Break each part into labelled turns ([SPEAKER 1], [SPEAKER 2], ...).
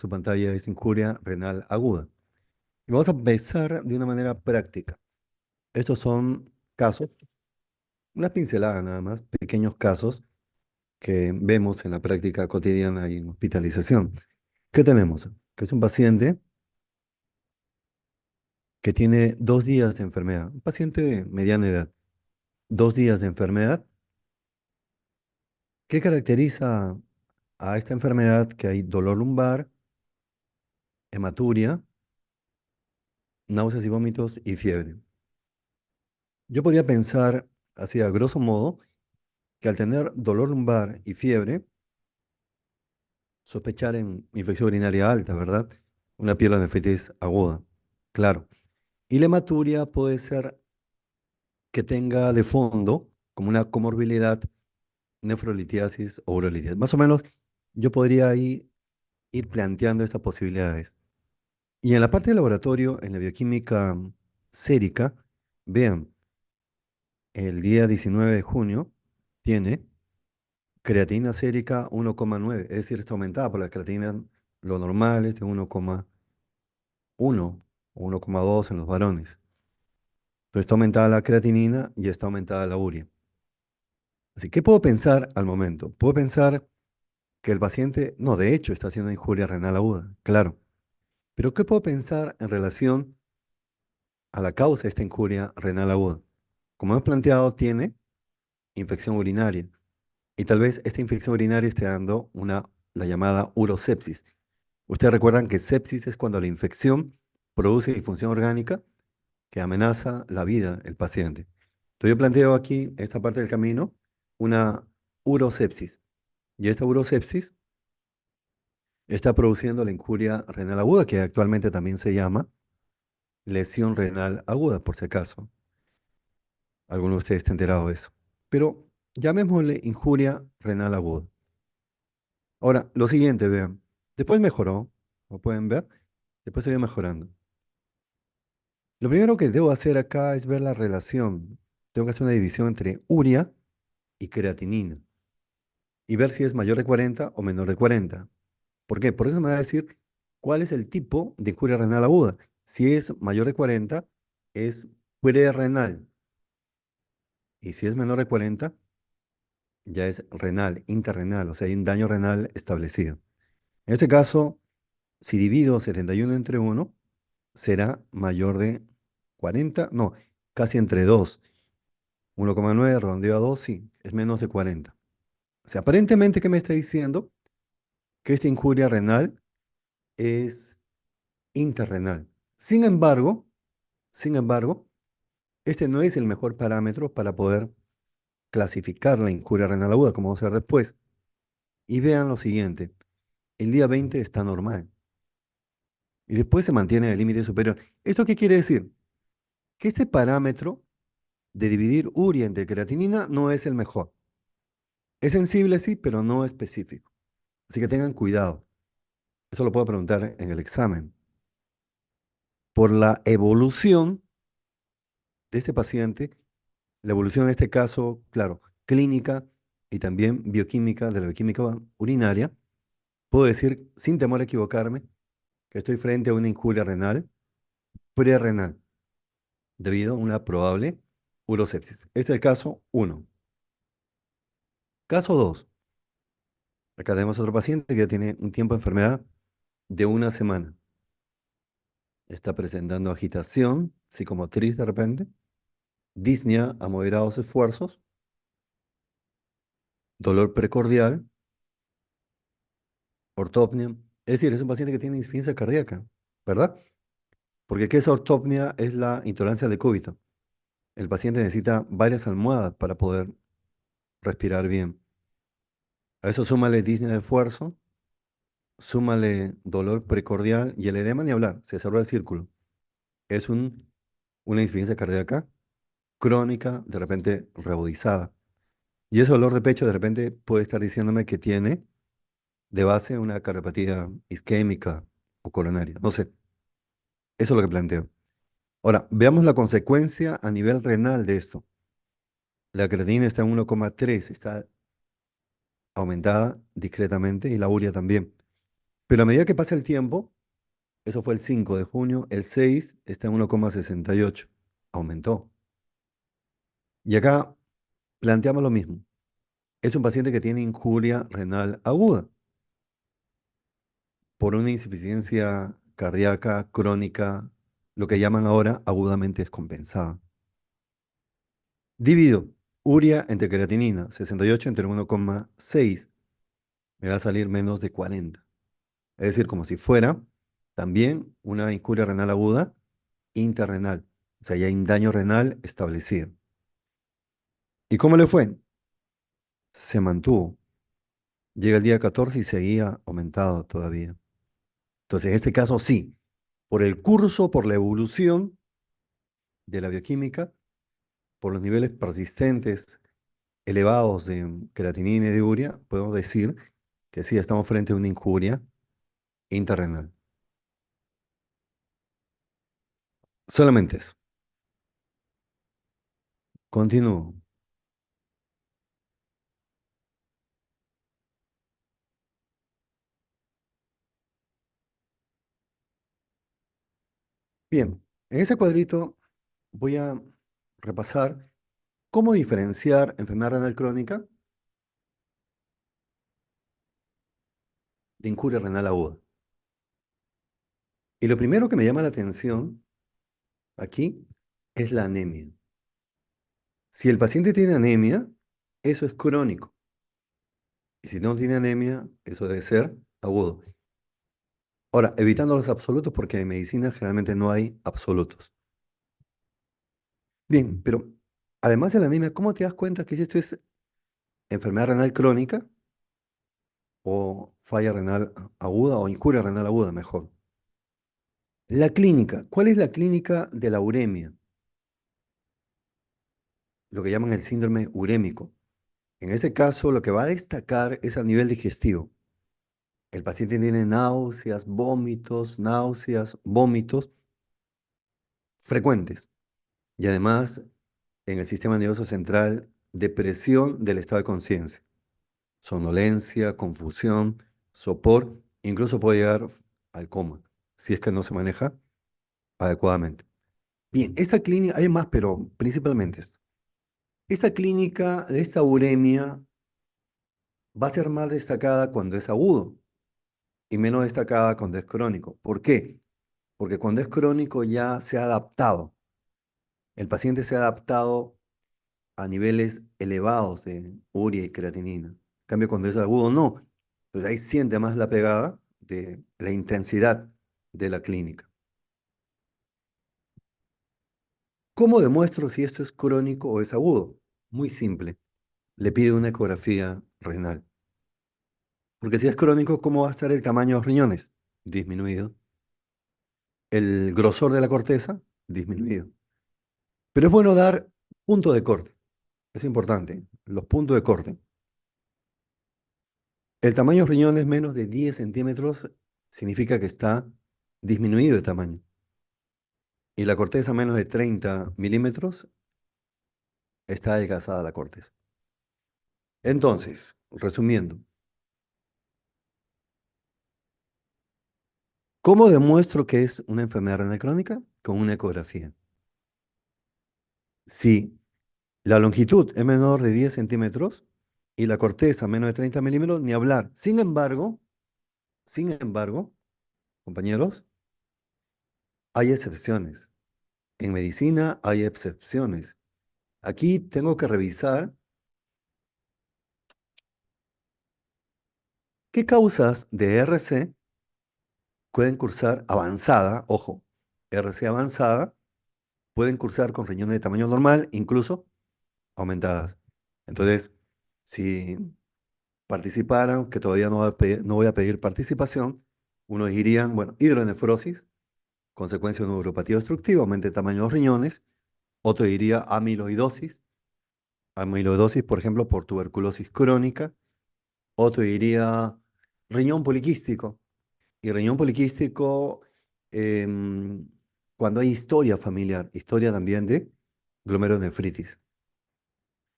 [SPEAKER 1] Su pantalla es injuria renal aguda. Y vamos a empezar de una manera práctica. Estos son casos, una pincelada nada más, pequeños casos que vemos en la práctica cotidiana y en hospitalización. ¿Qué tenemos? Que es un paciente que tiene 2 días de enfermedad, un paciente de mediana edad, 2 días de enfermedad. ¿Qué caracteriza a esta enfermedad? Que hay dolor lumbar, hematuria, náuseas y vómitos y fiebre. Yo podría pensar, así a grosso modo, que al tener dolor lumbar y fiebre, sospechar en infección urinaria alta, ¿verdad? Una pielonefritis aguda, claro. Y la hematuria puede ser que tenga de fondo como una comorbilidad nefrolitiasis o urolitiasis. Más o menos yo podría ahí ir planteando estas posibilidades. Y en la parte del laboratorio, en la bioquímica sérica, vean, el día 19 de junio tiene creatinina sérica 1,9, es decir, está aumentada por la creatinina, lo normal es de 1,1 o 1,2 en los varones. Entonces está aumentada la creatinina y está aumentada la urea. Así que puedo pensar al momento. Puedo pensar que el paciente, no, de hecho está haciendo injuria renal aguda, claro. Pero ¿qué puedo pensar en relación a la causa de esta injuria renal aguda? Como hemos planteado, tiene infección urinaria. Y tal vez esta infección urinaria esté dando la llamada urosepsis. Ustedes recuerdan que sepsis es cuando la infección produce disfunción orgánica que amenaza la vida del paciente. Entonces yo planteo aquí, en esta parte del camino, una urosepsis. Y esta urosepsis está produciendo la injuria renal aguda, que actualmente también se llama lesión renal aguda, por si acaso. Alguno de ustedes está enterado de eso. Pero llamémosle injuria renal aguda. Ahora, lo siguiente, vean. Después mejoró, como pueden ver, después sigue mejorando. Lo primero que debo hacer acá es ver la relación. Tengo que hacer una división entre urea y creatinina y ver si es mayor de 40 o menor de 40. ¿Por qué? Porque eso me va a decir cuál es el tipo de injuria renal aguda. Si es mayor de 40, es prerrenal. Y si es menor de 40, ya es renal, interrenal, o sea, hay un daño renal establecido. En este caso, si divido 71 entre 1, será mayor de 40, no, casi entre 2. 1,9 redondeo a 2, sí, es menos de 40. O sea, aparentemente, ¿qué me está diciendo? Que esta injuria renal es interrenal. Sin embargo, este no es el mejor parámetro para poder clasificar la injuria renal aguda, como vamos a ver después. Y vean lo siguiente, el día 20 está normal y después se mantiene en el límite superior. ¿Esto qué quiere decir? Que este parámetro de dividir urea entre creatinina no es el mejor. Es sensible, sí, pero no específico. Así que tengan cuidado. Eso lo puedo preguntar en el examen. Por la evolución de este paciente, la evolución en este caso, claro, clínica y también bioquímica, de la bioquímica urinaria, puedo decir, sin temor a equivocarme, que estoy frente a una injuria renal prerrenal debido a una probable urosepsis. Este es el caso 1. Caso 2. Acá tenemos otro paciente que ya tiene un tiempo de enfermedad de una semana. Está presentando agitación psicomotriz de repente, disnea a moderados esfuerzos, dolor precordial, ortopnia. Es decir, es un paciente que tiene insuficiencia cardíaca, ¿verdad? Porque ¿qué es ortopnia? Es la intolerancia de cúbito. El paciente necesita varias almohadas para poder respirar bien. A eso súmale disnea de esfuerzo, súmale dolor precordial y el edema ni hablar, se cerró el círculo. Es una insuficiencia cardíaca crónica, de repente reagudizada. Y ese dolor de pecho de repente puede estar diciéndome que tiene de base una cardiopatía isquémica o coronaria. No sé, eso es lo que planteo. Ahora, veamos la consecuencia a nivel renal de esto. La creatinina está en 1,3, está aumentada discretamente y la urea también. Pero a medida que pasa el tiempo, eso fue el 5 de junio, el 6 está en 1,68. Aumentó. Y acá planteamos lo mismo. Es un paciente que tiene injuria renal aguda por una insuficiencia cardíaca crónica, lo que llaman ahora agudamente descompensada. Divido urea entre creatinina, 68 entre 1,6, me va a salir menos de 40. Es decir, como si fuera también una injuria renal aguda interrenal. O sea, ya hay un daño renal establecido. ¿Y cómo le fue? Se mantuvo. Llega el día 14 y seguía aumentado todavía. Entonces, en este caso sí, por el curso, por la evolución de la bioquímica, por los niveles persistentes elevados de creatinina y de urea, podemos decir que sí, estamos frente a una injuria interrenal. Solamente eso. Continúo. Bien, en ese cuadrito voy a repasar cómo diferenciar enfermedad renal crónica de injuria renal aguda. Y lo primero que me llama la atención aquí es la anemia. Si el paciente tiene anemia, eso es crónico. Y si no tiene anemia, eso debe ser agudo. Ahora, evitando los absolutos porque en medicina generalmente no hay absolutos. Bien, pero además de la anemia, ¿cómo te das cuenta que esto es enfermedad renal crónica o falla renal aguda o injuria renal aguda, mejor? La clínica. ¿Cuál es la clínica de la uremia? Lo que llaman el síndrome urémico. En este caso, lo que va a destacar es a nivel digestivo. El paciente tiene náuseas, vómitos frecuentes. Y además, en el sistema nervioso central, depresión del estado de conciencia, somnolencia, confusión, sopor, incluso puede llegar al coma, si es que no se maneja adecuadamente. Bien, esta clínica, hay más, pero principalmente esto. Esta clínica de esta uremia va a ser más destacada cuando es agudo y menos destacada cuando es crónico. ¿Por qué? Porque cuando es crónico ya se ha adaptado. El paciente se ha adaptado a niveles elevados de urea y creatinina. En cambio, cuando es agudo, no. Pues ahí siente más la pegada de la intensidad de la clínica. ¿Cómo demuestro si esto es crónico o es agudo? Muy simple. Le pide una ecografía renal. Porque si es crónico, ¿cómo va a estar el tamaño de los riñones? Disminuido. El grosor de la corteza, disminuido. Pero es bueno dar punto de corte. Es importante, los puntos de corte. El tamaño de los riñones menos de 10 centímetros significa que está disminuido de tamaño. Y la corteza menos de 30 milímetros está adelgazada la corteza. Entonces, resumiendo, ¿cómo demuestro que es una enfermedad renal crónica? Con una ecografía. Si la longitud es menor de 10 centímetros y la corteza menos de 30 milímetros, ni hablar. Sin embargo, compañeros, hay excepciones. En medicina hay excepciones. Aquí tengo que revisar qué causas de RC pueden cursar avanzada, ojo, RC avanzada, pueden cursar con riñones de tamaño normal, incluso aumentadas. Entonces, si participaran, que todavía no voy a pedir participación, unos dirían, bueno, hidronefrosis, consecuencia de neuropatía obstructiva, aumenta el tamaño de los riñones. Otro diría amiloidosis, por ejemplo, por tuberculosis crónica. Otro diría riñón poliquístico. Y riñón poliquístico, em, cuando hay historia familiar, historia también de glomerulonefritis.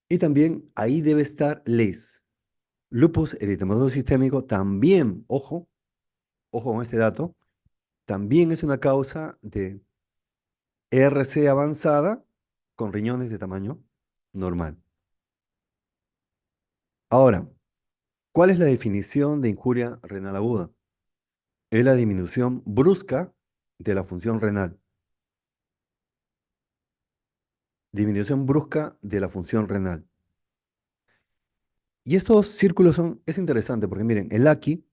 [SPEAKER 1] Y también ahí debe estar LES, lupus eritematoso sistémico, también, ojo, ojo con este dato, también es una causa de RC avanzada con riñones de tamaño normal. Ahora, ¿cuál es la definición de injuria renal aguda? Es la disminución brusca de la función renal. Disminución brusca de la función renal. Y estos círculos es interesante porque miren, el AQI,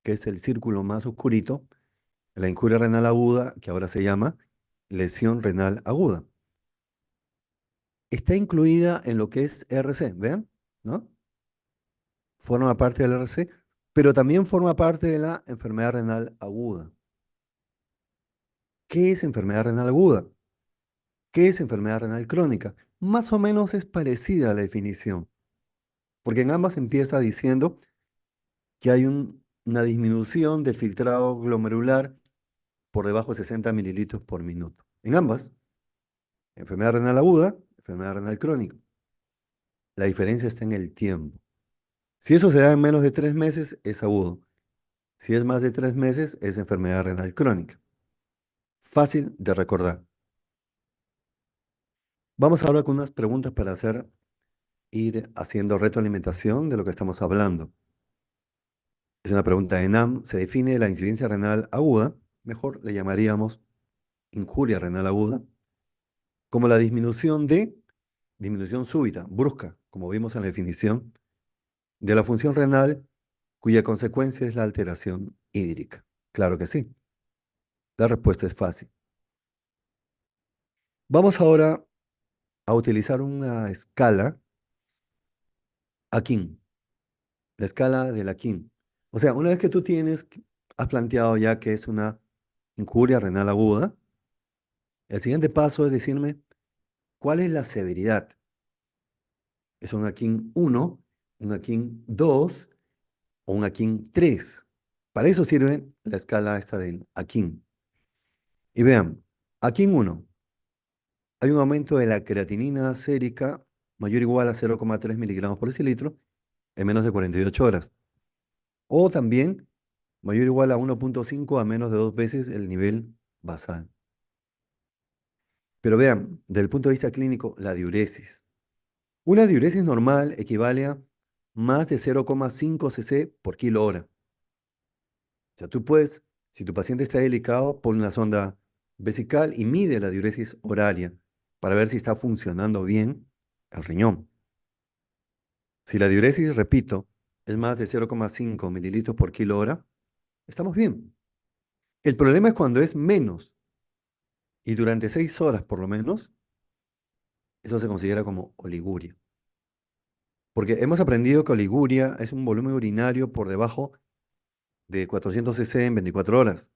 [SPEAKER 1] que es el círculo más oscurito, la injuria renal aguda, que ahora se llama lesión renal aguda, está incluida en lo que es RC, ¿vean? ¿No? Forma parte del RC, pero también forma parte de la enfermedad renal aguda. ¿Qué es enfermedad renal aguda? ¿Qué es enfermedad renal crónica? Más o menos es parecida a la definición, porque en ambas empieza diciendo que hay una disminución del filtrado glomerular por debajo de 60 mililitros por minuto. En ambas, enfermedad renal aguda, enfermedad renal crónica. La diferencia está en el tiempo. Si eso se da en menos de 3 meses, es agudo. Si es más de 3 meses, es enfermedad renal crónica. Fácil de recordar. Vamos ahora con unas preguntas para ir haciendo retroalimentación de lo que estamos hablando. Es una pregunta de NAM. Se define la insuficiencia renal aguda, mejor le llamaríamos injuria renal aguda, como la disminución súbita, brusca, como vimos en la definición, de la función renal cuya consecuencia es la alteración hídrica. Claro que sí. La respuesta es fácil. Vamos ahora a utilizar una escala Akin, la escala del Akin. O sea, una vez que has planteado ya que es una injuria renal aguda, el siguiente paso es decirme cuál es la severidad. ¿Es un Akin 1, un Akin 2 o un Akin 3? Para eso sirve la escala esta del Akin. Y vean, Akin 1, hay un aumento de la creatinina sérica mayor o igual a 0,3 miligramos por decilitro en menos de 48 horas. O también mayor o igual a 1,5 a menos de 2 veces el nivel basal. Pero vean, desde el punto de vista clínico, la diuresis. Una diuresis normal equivale a más de 0,5 cc por kilo hora. O sea, tú puedes, si tu paciente está delicado, pon una sonda vesical y mide la diuresis horaria para ver si está funcionando bien el riñón. Si la diuresis, repito, es más de 0,5 mililitros por kilo hora, estamos bien. El problema es cuando es menos y durante 6 horas por lo menos, eso se considera como oliguria. Porque hemos aprendido que oliguria es un volumen urinario por debajo de 400 cc en 24 horas,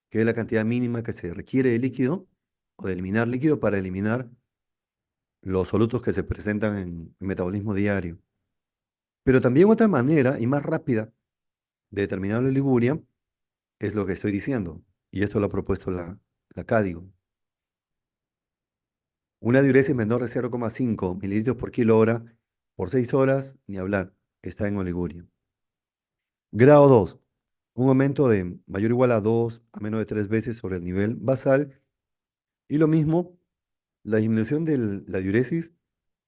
[SPEAKER 1] que es la cantidad mínima que se requiere de líquido o de eliminar líquido para eliminar los solutos que se presentan en el metabolismo diario. Pero también otra manera y más rápida de determinar la oliguria es lo que estoy diciendo, y esto lo ha propuesto la CADIGO. Una diuresis menor de 0,5 mililitros por kilo hora por 6 horas, ni hablar, está en oliguria. Grado 2, un aumento de mayor o igual a 2 a menos de 3 veces sobre el nivel basal. Y lo mismo, la disminución de la diuresis,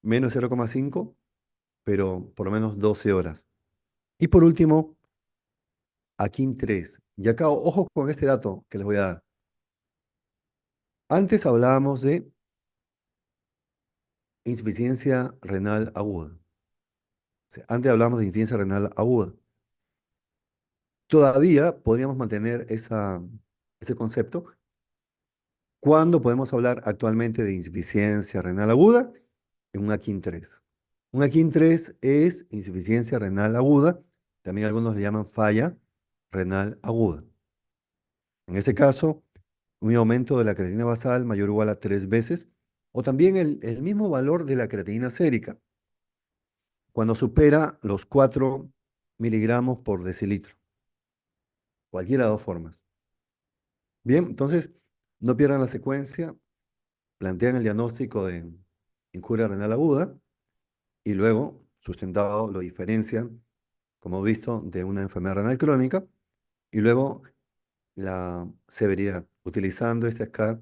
[SPEAKER 1] menos 0,5, pero por lo menos 12 horas. Y por último, AKIN 3. Y acá, ojo con este dato que les voy a dar. Antes hablábamos de insuficiencia renal aguda. O sea, antes hablábamos de insuficiencia renal aguda. Todavía podríamos mantener ese concepto cuando podemos hablar actualmente de insuficiencia renal aguda en un AKIN 3. Un AKIN 3 es insuficiencia renal aguda, también algunos le llaman falla renal aguda. En ese caso, un aumento de la creatinina basal mayor o igual a 3 veces, o también el mismo valor de la creatinina sérica, cuando supera los 4 miligramos por decilitro. Cualquiera de dos formas. Bien, entonces, no pierdan la secuencia, plantean el diagnóstico de injuria renal aguda y luego, sustentado, lo diferencian, como visto, de una enfermedad renal crónica Y luego la severidad, utilizando este score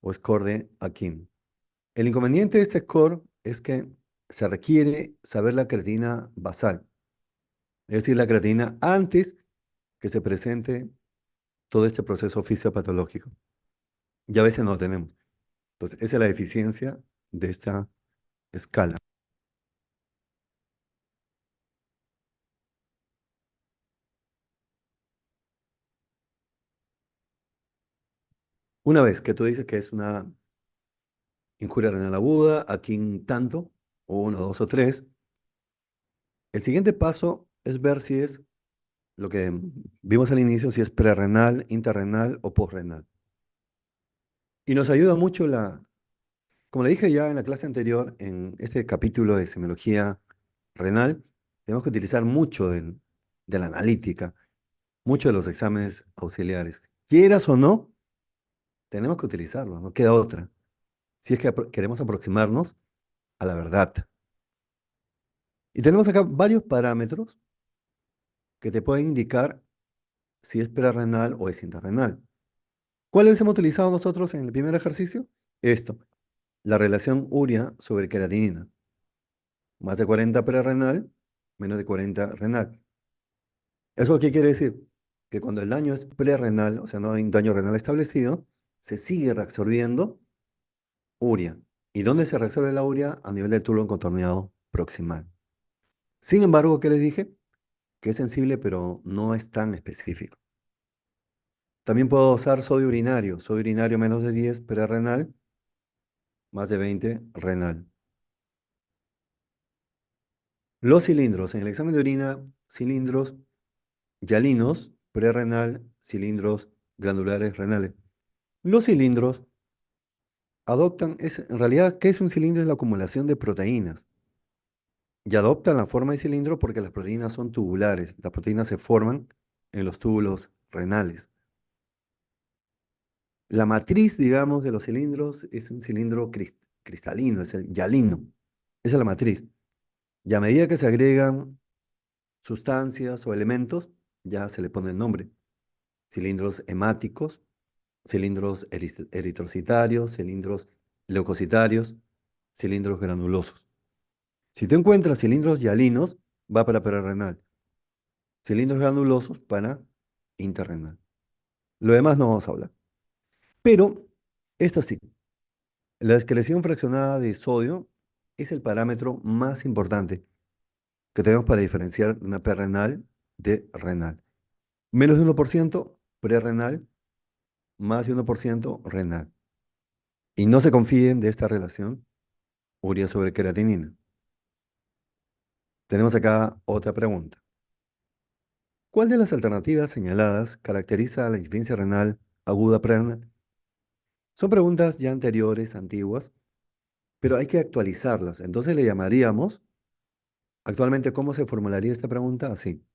[SPEAKER 1] o score de Akin. El inconveniente de este score es que se requiere saber la creatinina basal, es decir, la creatinina antes que se presente todo este proceso fisiopatológico. Y a veces no lo tenemos. Entonces, esa es la deficiencia de esta escala. Una vez que tú dices que es una injuria renal aguda, aquí en tanto, o uno, dos o tres, el siguiente paso es ver si es lo que vimos al inicio, si es prerrenal, interrenal o posrenal. Y nos ayuda mucho como le dije ya en la clase anterior, en este capítulo de semiología renal, tenemos que utilizar mucho de la analítica, mucho de los exámenes auxiliares. Quieras o no, tenemos que utilizarlo, no queda otra. Si es que queremos aproximarnos a la verdad. Y tenemos acá varios parámetros que te pueden indicar si es prerrenal o es interrenal. ¿Cuáles hemos utilizado nosotros en el primer ejercicio? Esto, la relación urea sobre creatinina. Más de 40 prerrenal, menos de 40 renal. ¿Eso qué quiere decir? Que cuando el daño es prerrenal, o sea, no hay un daño renal establecido, se sigue reabsorbiendo urea. ¿Y dónde se reabsorbe la urea? A nivel del túbulo contorneado proximal. Sin embargo, ¿qué les dije? Que es sensible, pero no es tan específico. También puedo usar sodio urinario menos de 10 prerrenal, más de 20 renal. Los cilindros, en el examen de orina, cilindros hialinos, prerrenal, cilindros glandulares renales. Los cilindros adoptan, en realidad, ¿qué es un cilindro? Es la acumulación de proteínas. Y adoptan la forma de cilindro porque las proteínas son tubulares. Las proteínas se forman en los túbulos renales. La matriz, digamos, de los cilindros es un cilindro cristalino, es el hialino. Esa es la matriz. Y a medida que se agregan sustancias o elementos, ya se le pone el nombre. Cilindros hemáticos, cilindros eritrocitarios, cilindros leucocitarios, cilindros granulosos. Si tú encuentras cilindros hialinos, va para prerrenal. Cilindros granulosos para interrenal. Lo demás no vamos a hablar. Pero, esto sí, la excreción fraccionada de sodio es el parámetro más importante que tenemos para diferenciar una prerrenal de renal. Menos de 1% prerrenal, más de 1% renal. Y no se confíen de esta relación urea sobre creatinina. Tenemos acá otra pregunta. ¿Cuál de las alternativas señaladas caracteriza a la insuficiencia renal aguda prerenal? Son preguntas ya anteriores, antiguas, pero hay que actualizarlas. Entonces le llamaríamos, actualmente, ¿cómo se formularía esta pregunta? Así.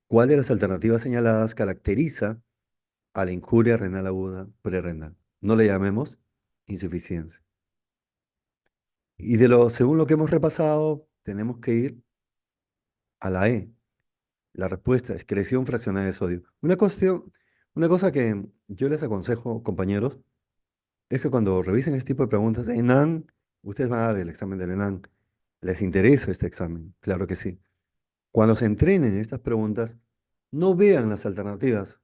[SPEAKER 1] ¿Cuál de las alternativas señaladas caracteriza a la injuria renal aguda prerrenal? No le llamemos insuficiencia. Y según lo que hemos repasado, tenemos que ir a la E. La respuesta es excreción fraccionada de sodio. Una cosa que yo les aconsejo, compañeros, es que cuando revisen este tipo de preguntas, ENAN, ustedes van a dar el examen del ENAN. ¿Les interesa este examen? Claro que sí. Cuando se entrenen en estas preguntas, no vean las alternativas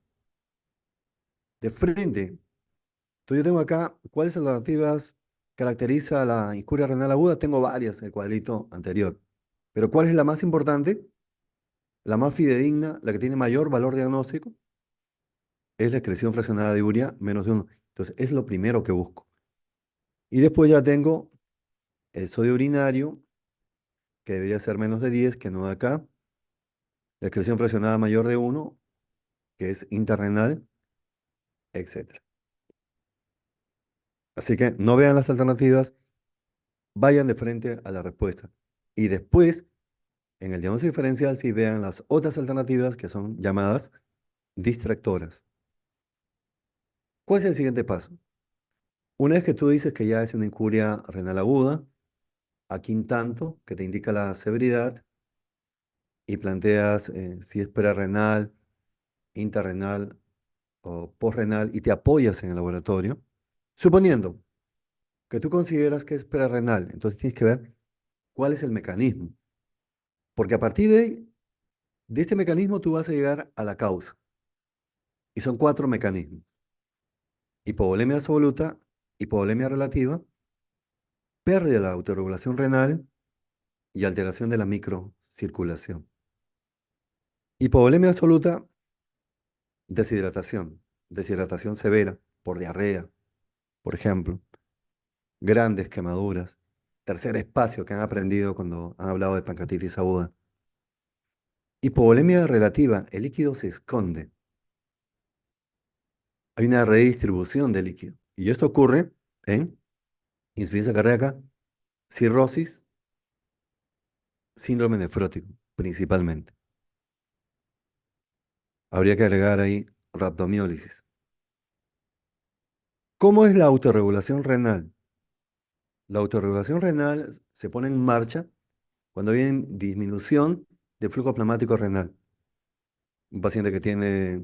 [SPEAKER 1] de frente. Entonces yo tengo acá, ¿cuáles alternativas caracteriza la injuria renal aguda? Tengo varias en el cuadrito anterior. Pero ¿cuál es la más importante? La más fidedigna, la que tiene mayor valor diagnóstico, es la excreción fraccionada de urea menos de 1. Entonces es lo primero que busco. Y después ya tengo el sodio urinario, que debería ser menos de 10, que no de acá. La excreción fraccionada mayor de 1, que es interrenal, etcétera. Así que no vean las alternativas, vayan de frente a la respuesta. Y después, en el diagnóstico diferencial, sí vean las otras alternativas que son llamadas distractoras. ¿Cuál es el siguiente paso? Una vez que tú dices que ya es una injuria renal aguda, aquí en tanto, que te indica la severidad, y planteas si es prerrenal intrarrenal o postrenal y te apoyas en el laboratorio, suponiendo que tú consideras que es prerrenal, entonces tienes que ver cuál es el mecanismo, porque a partir de este mecanismo tú vas a llegar a la causa, y son cuatro mecanismos: hipovolemia absoluta, hipovolemia relativa, pérdida de la autorregulación renal y alteración de la microcirculación. Hipovolemia absoluta, deshidratación severa por diarrea, por ejemplo, grandes quemaduras, tercer espacio que han aprendido cuando han hablado de pancreatitis aguda. Hipovolemia relativa, el líquido se esconde. Hay una redistribución del líquido. Y esto ocurre en insuficiencia cardíaca, cirrosis, síndrome nefrótico, principalmente. Habría que agregar ahí rhabdomiólisis. ¿Cómo es la autorregulación renal? La autorregulación renal se pone en marcha cuando viene disminución del flujo plasmático renal. Un paciente que tiene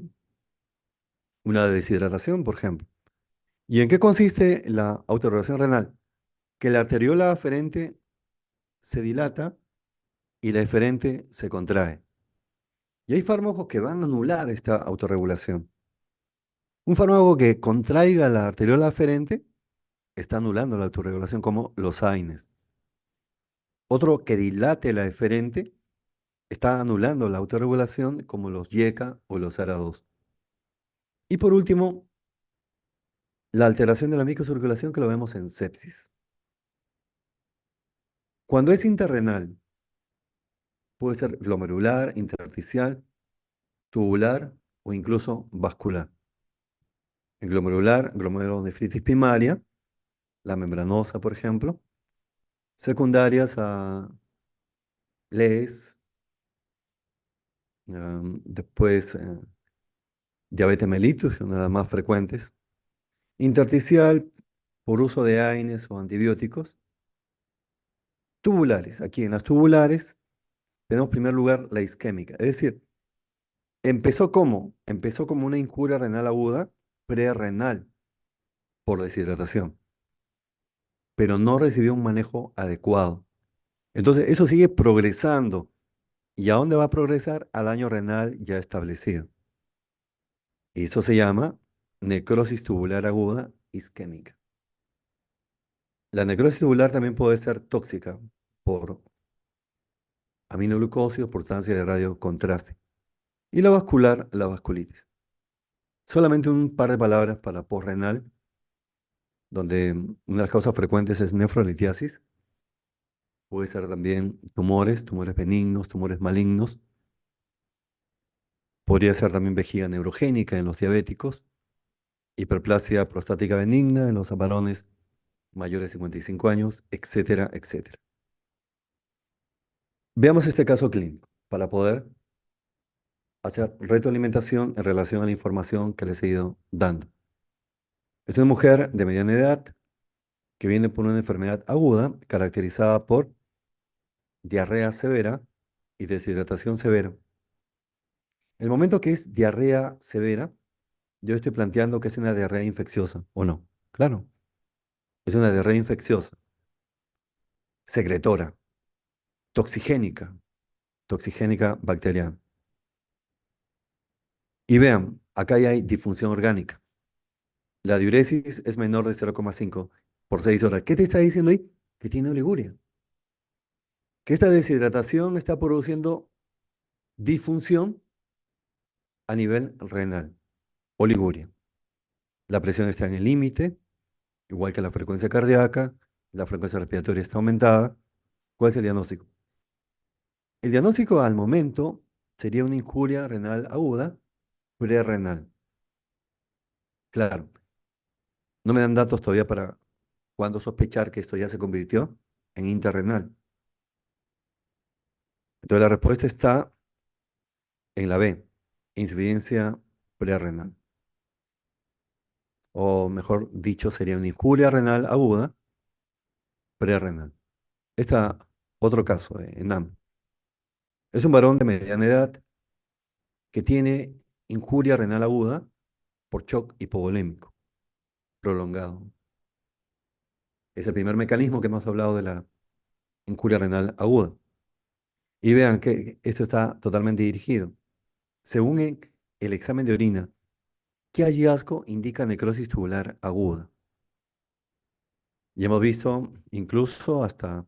[SPEAKER 1] una deshidratación, por ejemplo. ¿Y en qué consiste la autorregulación renal? Que la arteriola aferente se dilata y la eferente se contrae. Y hay fármacos que van a anular esta autorregulación. Un fármaco que contraiga la arteriola aferente está anulando la autorregulación, como los AINES. Otro que dilate la eferente está anulando la autorregulación, como los YECA o los ARA2. Y por último, la alteración de la microcirculación, que lo vemos en sepsis. Cuando es interrenal, puede ser glomerular, intersticial, tubular o incluso vascular. En glomerular, glomerulonefritis primaria, la membranosa, por ejemplo, secundarias a LES, después diabetes mellitus, una de las más frecuentes. Intersticial, por uso de AINES o antibióticos. Tubulares, aquí en las tubulares tenemos en primer lugar la isquémica, es decir, empezó como, empezó como una injuria renal aguda, prerrenal, por deshidratación, pero no recibió un manejo adecuado. Entonces, eso sigue progresando. ¿Y a dónde va a progresar? A daño renal ya establecido. Y eso se llama necrosis tubular aguda isquémica. La necrosis tubular también puede ser tóxica por aminoglucósidos, por sustancias de radiocontraste. Y la vascular, la vasculitis. Solamente un par de palabras para postrenal, donde una de las causas frecuentes es nefrolitiasis. Puede ser también tumores benignos, tumores malignos. Podría ser también vejiga neurogénica en los diabéticos, hiperplasia prostática benigna en los varones mayores de 55 años, etcétera, etcétera. Veamos este caso clínico para poder hacer retroalimentación en relación a la información que les he ido dando. Es una mujer de mediana edad que viene por una enfermedad aguda caracterizada por diarrea severa y deshidratación severa. El momento que es diarrea severa, yo estoy planteando que es una diarrea infecciosa, ¿o no? Claro, es una diarrea infecciosa, secretora, toxigénica, toxigénica bacteriana. Y vean, acá ya hay disfunción orgánica. La diuresis es menor de 0,5 por 6 horas. ¿Qué te está diciendo ahí? Que tiene oliguria. Que esta deshidratación está produciendo disfunción a nivel renal, oliguria. La presión está en el límite, igual que la frecuencia cardíaca, la frecuencia respiratoria está aumentada. ¿Cuál es el diagnóstico? El diagnóstico al momento sería una injuria renal aguda prerrenal. Claro, no me dan datos todavía para cuándo sospechar que esto ya se convirtió en interrenal. Entonces la respuesta está en la B, insuficiencia prerrenal. O mejor dicho, sería una injuria renal aguda prerrenal. Está otro caso de ENAM. Es un varón de mediana edad que tiene injuria renal aguda por shock hipovolémico prolongado. Es el primer mecanismo que hemos hablado de la injuria renal aguda. Y vean que esto está totalmente dirigido. Según el examen de orina, ¿qué hallazgo indica necrosis tubular aguda? Y hemos visto incluso hasta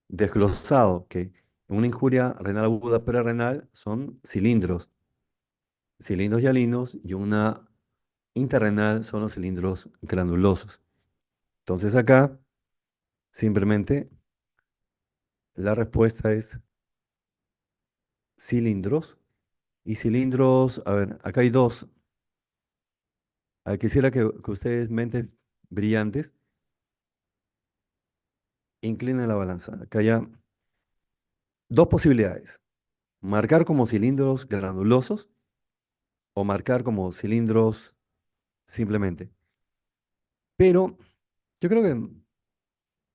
[SPEAKER 1] desglosado que una injuria renal aguda prerrenal son cilindros hialinos, y una interrenal son los cilindros granulosos. Entonces acá simplemente la respuesta es cilindros. Y cilindros, a ver, acá hay dos. Quisiera que ustedes, mentes brillantes, inclinen la balanza. Acá hay dos posibilidades. Marcar como cilindros granulosos o marcar como cilindros simplemente. Pero yo creo que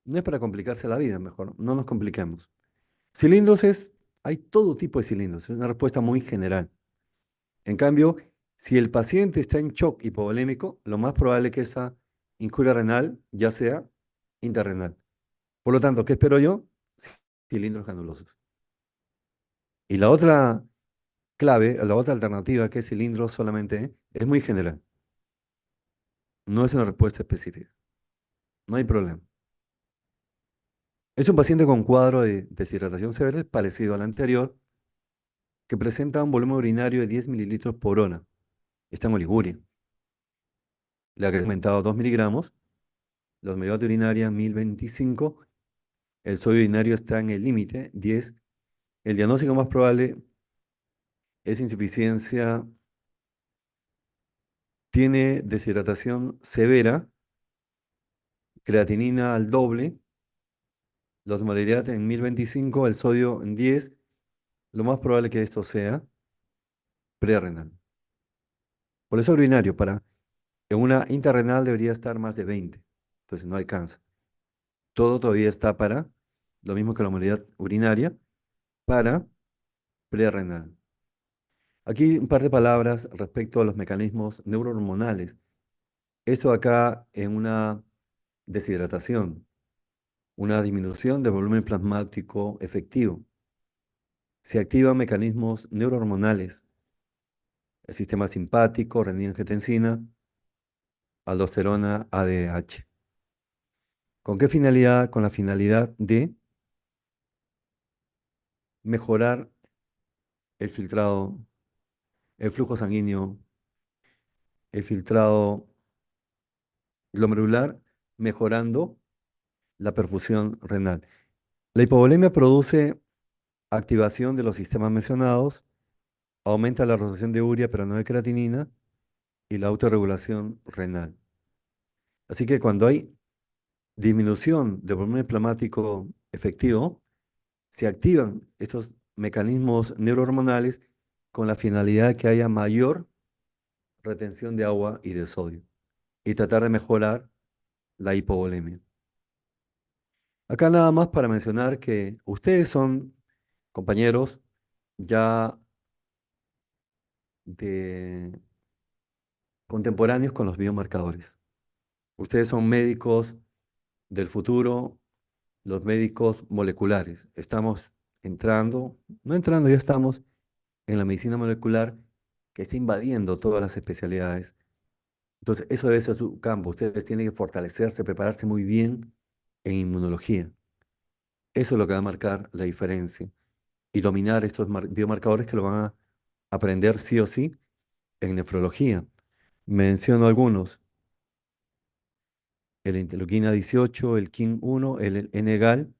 [SPEAKER 1] no es para complicarse la vida, mejor, no nos compliquemos. Cilindros hay todo tipo de cilindros, es una respuesta muy general. En cambio, si el paciente está en shock hipovolémico, lo más probable es que esa injuria renal ya sea interrenal. Por lo tanto, ¿qué espero yo? Cilindros granulosos. Y la otra clave, la otra alternativa, que es cilindros solamente, es muy general. No es una respuesta específica. No hay problema. Es un paciente con cuadro de deshidratación severa parecido al anterior, que presenta un volumen urinario de 10 mililitros por hora. Está en oliguria. Le ha aumentado 2 miligramos, los medios de urinaria 1025, el sodio urinario está en el límite 10. El diagnóstico más probable es insuficiencia, tiene deshidratación severa, creatinina al doble, la osmolaridad en 1025, el sodio en 10. Lo más probable que esto sea prerrenal. Por eso urinario, en una interrenal debería estar más de 20, entonces no alcanza. Todo todavía está para, lo mismo que la osmolaridad urinaria, para prerrenal. Aquí un par de palabras respecto a los mecanismos neurohormonales. Esto acá en una deshidratación, una disminución del volumen plasmático efectivo. Se activan mecanismos neurohormonales, el sistema simpático, renina-angiotensina, aldosterona, ADH. ¿Con qué finalidad? Con la finalidad de mejorar el filtrado, el flujo sanguíneo, el filtrado glomerular, mejorando la perfusión renal. La hipovolemia produce activación de los sistemas mencionados, aumenta la resolución de urea, pero no de creatinina, y la autorregulación renal. Así que cuando hay disminución del volumen plasmático efectivo, se activan estos mecanismos neurohormonales con la finalidad de que haya mayor retención de agua y de sodio y tratar de mejorar la hipovolemia. Acá nada más para mencionar que ustedes son compañeros ya de contemporáneos con los biomarcadores. Ustedes son médicos del futuro, los médicos moleculares. Estamos entrando, no entrando, ya estamos en la medicina molecular que está invadiendo todas las especialidades. Entonces, eso debe ser su campo. Ustedes tienen que fortalecerse, prepararse muy bien en inmunología. Eso es lo que va a marcar la diferencia. Y dominar estos biomarcadores que lo van a aprender sí o sí en nefrología. Menciono algunos: el interleuquina 18, el KIM-1, el N-gal.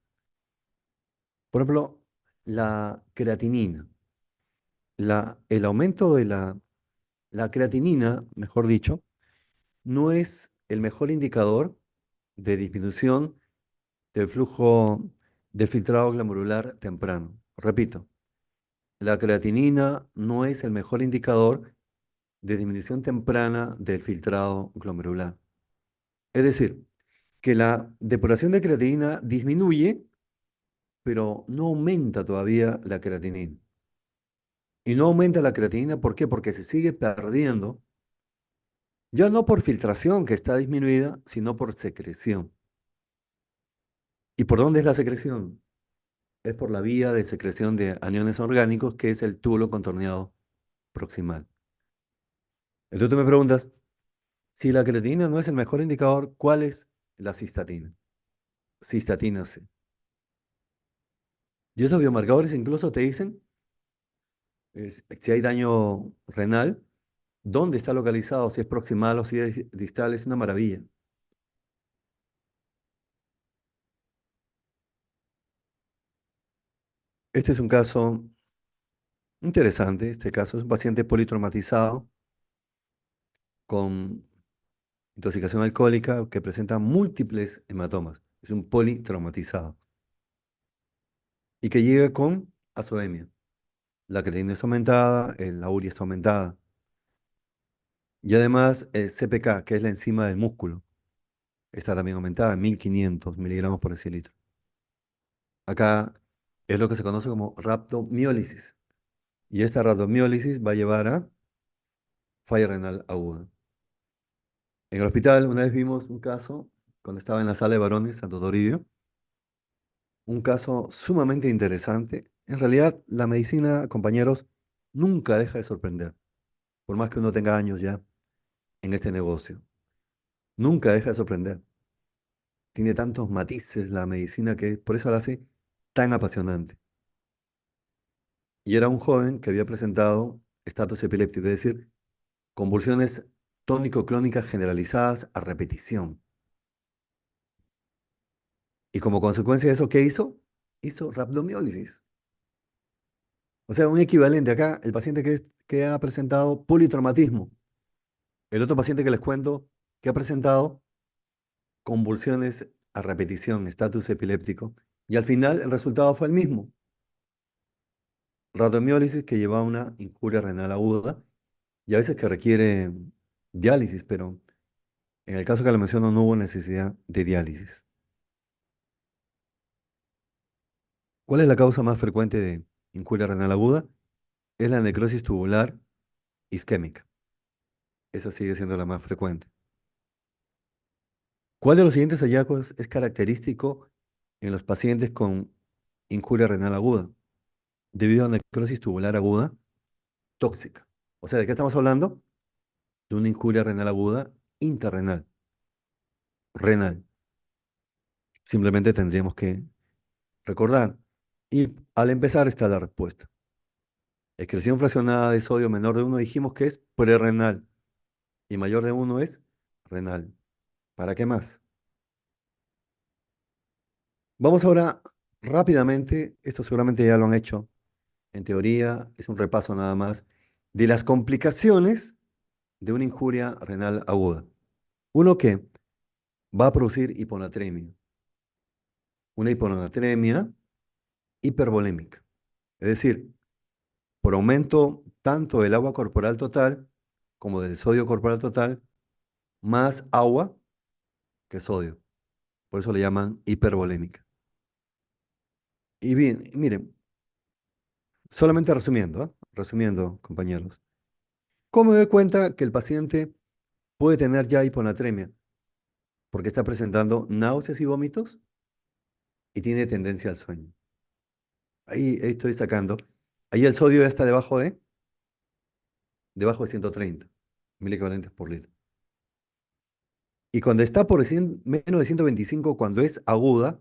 [SPEAKER 1] Por ejemplo, la creatinina. El aumento de la creatinina, mejor dicho, no es el mejor indicador de disminución del flujo del filtrado glomerular temprano. Repito, la creatinina no es el mejor indicador de disminución temprana del filtrado glomerular. Es decir, que la depuración de creatinina disminuye, pero no aumenta todavía la creatinina. Y no aumenta la creatinina, ¿por qué? Porque se sigue perdiendo, ya no por filtración que está disminuida, sino por secreción. ¿Y por dónde es la secreción? Es por la vía de secreción de aniones orgánicos, que es el túbulo contorneado proximal. Entonces tú me preguntas, si la creatinina no es el mejor indicador, ¿cuál es la cistatina? Cistatina C. Y esos biomarcadores incluso te dicen si hay daño renal, dónde está localizado, si es proximal o si es distal, es una maravilla. Este es un caso interesante. Este caso es un paciente politraumatizado con intoxicación alcohólica que presenta múltiples hematomas. Es un politraumatizado y que llega con azoemia. La creatinina está aumentada, la urea está aumentada. Y además el CPK, que es la enzima del músculo, está también aumentada en 1500 miligramos por decilitro. Acá es lo que se conoce como rhabdomiólisis. Y esta rhabdomiólisis va a llevar a falla renal aguda. En el hospital una vez vimos un caso, cuando estaba en la sala de varones, Santo Toribio, un caso sumamente interesante. En realidad, la medicina, compañeros, nunca deja de sorprender, por más que uno tenga años ya en este negocio. Nunca deja de sorprender. Tiene tantos matices la medicina que por eso la hace tan apasionante. Y era un joven que había presentado estatus epiléptico, es decir, convulsiones tónico-clónicas generalizadas a repetición. Y como consecuencia de eso, ¿qué hizo? Hizo rhabdomiólisis. O sea, un equivalente acá, el paciente que ha presentado politraumatismo. El otro paciente que les cuento que ha presentado convulsiones a repetición, estatus epiléptico. Y al final el resultado fue el mismo. Rhabdomiólisis que lleva a una injuria renal aguda y a veces que requiere diálisis, pero en el caso que le menciono no hubo necesidad de diálisis. ¿Cuál es la causa más frecuente de injuria renal aguda? Es la necrosis tubular isquémica. Esa sigue siendo la más frecuente. ¿Cuál de los siguientes hallazgos es característico en los pacientes con injuria renal aguda? Debido a necrosis tubular aguda tóxica. O sea, ¿de qué estamos hablando? De una injuria renal aguda intrarrenal, renal. Simplemente tendríamos que recordar. Y al empezar está la respuesta. Excreción fraccionada de sodio menor de uno dijimos que es prerrenal y mayor de uno es renal. ¿Para qué más? Vamos ahora rápidamente, esto seguramente ya lo han hecho, en teoría es un repaso nada más, de las complicaciones de una injuria renal aguda. Uno que va a producir hiponatremia, una hiponatremia hipervolémica, es decir, por aumento tanto del agua corporal total como del sodio corporal total, más agua que sodio. Por eso le llaman hipervolémica. Y bien, miren, solamente resumiendo, ¿ah? Resumiendo, compañeros. ¿Cómo me doy cuenta que el paciente puede tener ya hiponatremia? Porque está presentando náuseas y vómitos y tiene tendencia al sueño. Ahí estoy sacando. Ahí el sodio ya está debajo de 130 miliequivalentes por litro. Y cuando está por menos de 125, cuando es aguda,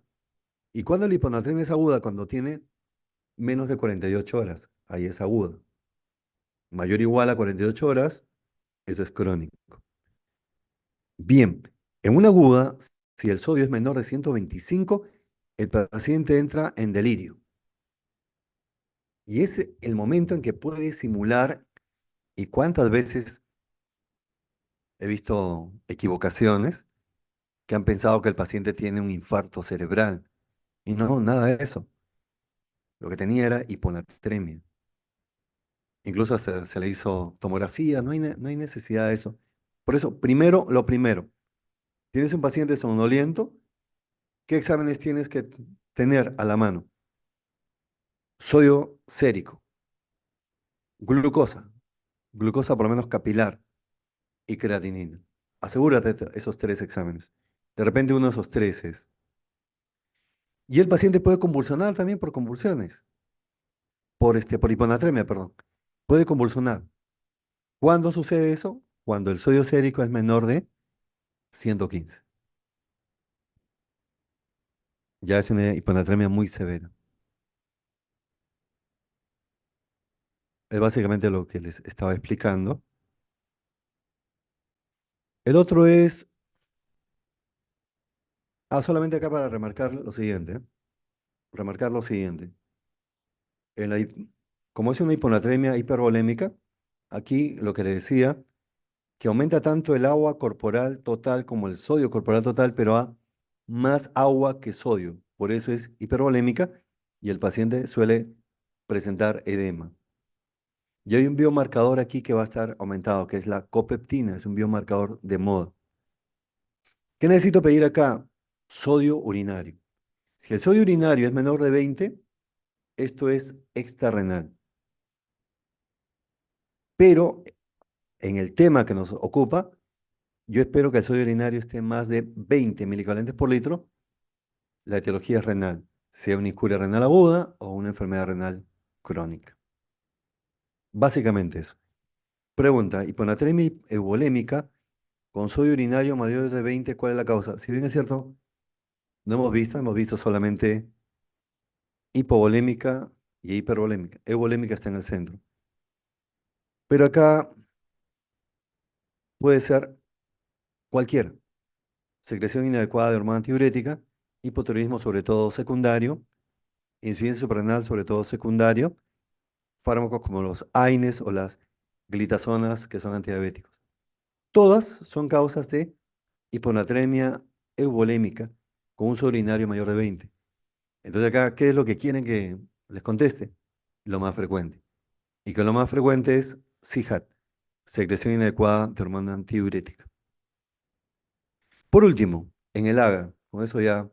[SPEAKER 1] y cuando la hiponatremia es aguda, cuando tiene menos de 48 horas, ahí es aguda. Mayor o igual a 48 horas, eso es crónico. Bien, en una aguda, si el sodio es menor de 125, el paciente entra en delirio. Y es el momento en que puede simular, y cuántas veces he visto equivocaciones que han pensado que el paciente tiene un infarto cerebral. Y no, nada de eso. Lo que tenía era hiponatremia. Incluso se le hizo tomografía, no hay necesidad de eso. Por eso, primero, lo primero, tienes un paciente somnoliento, ¿qué exámenes tienes que tener a la mano? Sodio sérico. Glucosa, glucosa por lo menos capilar y creatinina. Asegúrate de esos tres exámenes. De repente uno de esos tres es. Y el paciente puede convulsionar también por convulsiones, por hiponatremia, perdón. Puede convulsionar. ¿Cuándo sucede eso? Cuando el sodio sérico es menor de 115. Ya es una hiponatremia muy severa. Es básicamente lo que les estaba explicando. El otro es, solamente acá para remarcar lo siguiente, ¿eh? Remarcar lo siguiente. En la como es una hiponatremia hipervolémica, aquí lo que le decía, que aumenta tanto el agua corporal total como el sodio corporal total, pero a más agua que sodio. Por eso es hipervolémica y el paciente suele presentar edema. Y hay un biomarcador aquí que va a estar aumentado, que es la copeptina, es un biomarcador de moda. ¿Qué necesito pedir acá? Sodio urinario. Si el sodio urinario es menor de 20, esto es extrarrenal. Pero en el tema que nos ocupa, yo espero que el sodio urinario esté más de 20 milivalentes por litro. La etiología es renal, sea una injuria renal aguda o una enfermedad renal crónica. Básicamente eso. Pregunta, hiponatremia euvolémica con sodio urinario mayor de 20, ¿cuál es la causa? Si bien es cierto, no hemos visto solamente hipovolémica y hipervolémica. Euvolémica está en el centro. Pero acá puede ser cualquiera. Secreción inadecuada de hormona antidiurética, hipotiroidismo sobre todo secundario, insuficiencia suprarrenal sobre todo secundario, fármacos como los AINES o las glitazonas que son antidiabéticos. Todas son causas de hiponatremia euvolémica con un sodio urinario mayor de 20. Entonces acá, ¿qué es lo que quieren que les conteste? Lo más frecuente. Y que lo más frecuente es CIJAT, secreción inadecuada de hormona antidiurética. Por último, en el AGA, con eso ya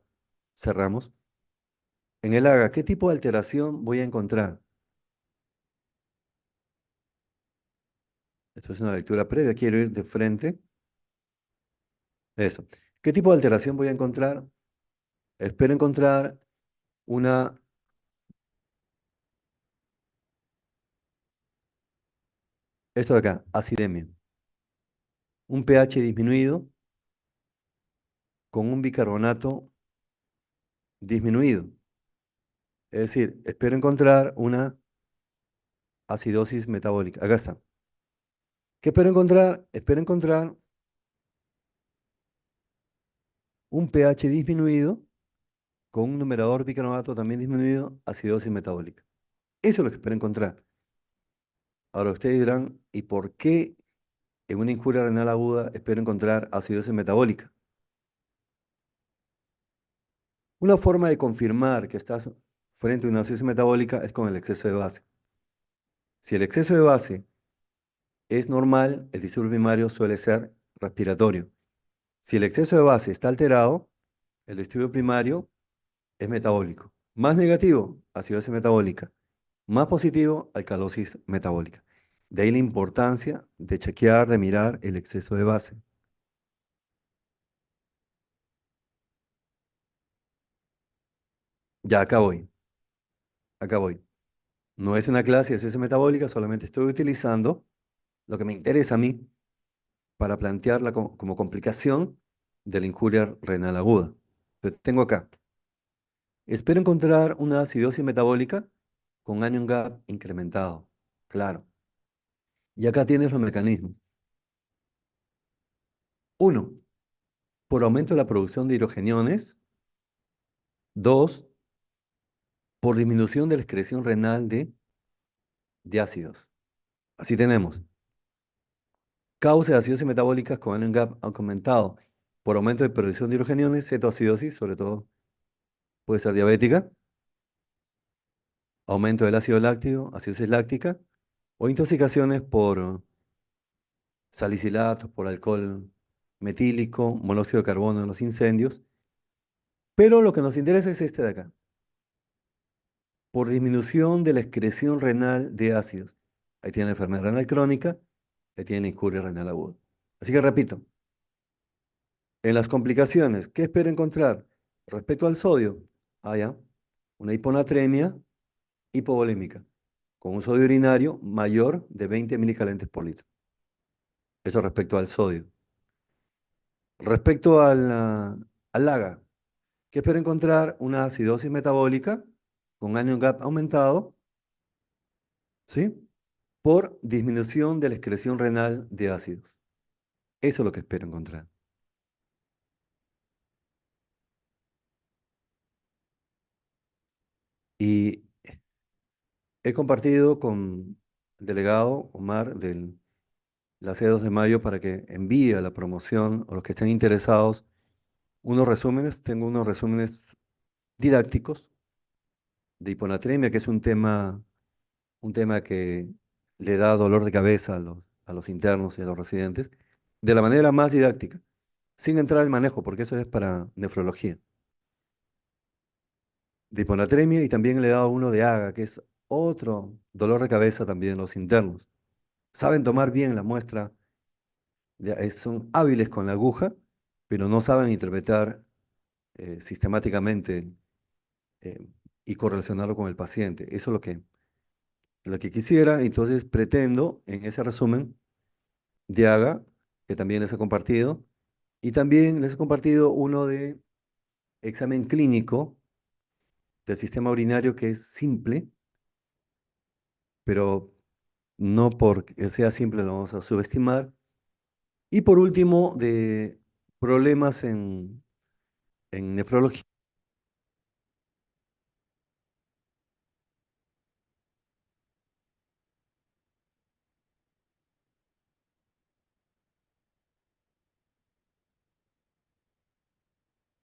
[SPEAKER 1] cerramos. En el AGA, ¿qué tipo de alteración voy a encontrar? Esto es una lectura previa, quiero ir de frente. Eso. ¿Qué tipo de alteración voy a encontrar? Espero encontrar una, esto de acá, acidemia. Un pH disminuido con un bicarbonato disminuido. Es decir, espero encontrar una acidosis metabólica. Acá está. ¿Qué espero encontrar? Espero encontrar un pH disminuido con un numerador bicarbonato también disminuido, acidosis metabólica. Eso es lo que espero encontrar. Ahora ustedes dirán, ¿y por qué en una injuria renal aguda espero encontrar acidosis metabólica? Una forma de confirmar que estás frente a una acidosis metabólica es con el exceso de base. Si el exceso de base es normal, el disturbio primario suele ser respiratorio. Si el exceso de base está alterado, el disturbio primario es metabólico. Más negativo, acidosis metabólica. Más positivo, alcalosis metabólica. De ahí la importancia de chequear, de mirar el exceso de base. Ya acá voy, acá voy. No es una clase de acidosis metabólica, solamente estoy utilizando lo que me interesa a mí para plantearla como complicación de la injuria renal aguda. Entonces, tengo acá, espero encontrar una acidosis metabólica con anion gap incrementado. Claro. Y acá tienes los mecanismos. Uno, por aumento de la producción de hidrogeniones. Dos, por disminución de la excreción renal de ácidos. Así tenemos. Causa de acidosis metabólicas con anion gap aumentado por aumento de producción de hidrogeniones, cetoacidosis, sobre todo puede ser diabética, aumento del ácido láctico, acidosis láctica, o intoxicaciones por salicilatos, por alcohol metílico, monóxido de carbono en los incendios. Pero lo que nos interesa es este de acá, por disminución de la excreción renal de ácidos. ahí tiene enfermedad renal crónica, ahí tiene injuria renal aguda. Así que repito, en las complicaciones, ¿qué espero encontrar? Respecto al sodio, ya, una hiponatremia hipovolémica, con un sodio urinario mayor de 20 milicalentes por litro. Eso respecto al sodio. Respecto al LAGA, ¿qué espero encontrar? Una acidosis metabólica con anion gap aumentado, ¿sí? Por disminución de la excreción renal de ácidos. Eso es lo que espero encontrar. Y he compartido con el delegado Omar de la C2 de mayo para que envíe a la promoción o los que estén interesados unos resúmenes. Tengo unos resúmenes didácticos de hiponatremia, que es un tema que le da dolor de cabeza a los internos y a los residentes, de la manera más didáctica, sin entrar al manejo, porque eso es para nefrología. De hiponatremia y también le he dado uno de AGA, que es otro dolor de cabeza también en los internos. Saben tomar bien la muestra, son hábiles con la aguja, pero no saben interpretar sistemáticamente eh, y correlacionarlo con el paciente. Eso es lo que quisiera. Entonces pretendo en ese resumen de AGA, que también les he compartido, y también les he compartido uno de examen clínico del sistema urinario que es simple, pero no porque sea simple lo vamos a subestimar. Y por último, de problemas en nefrología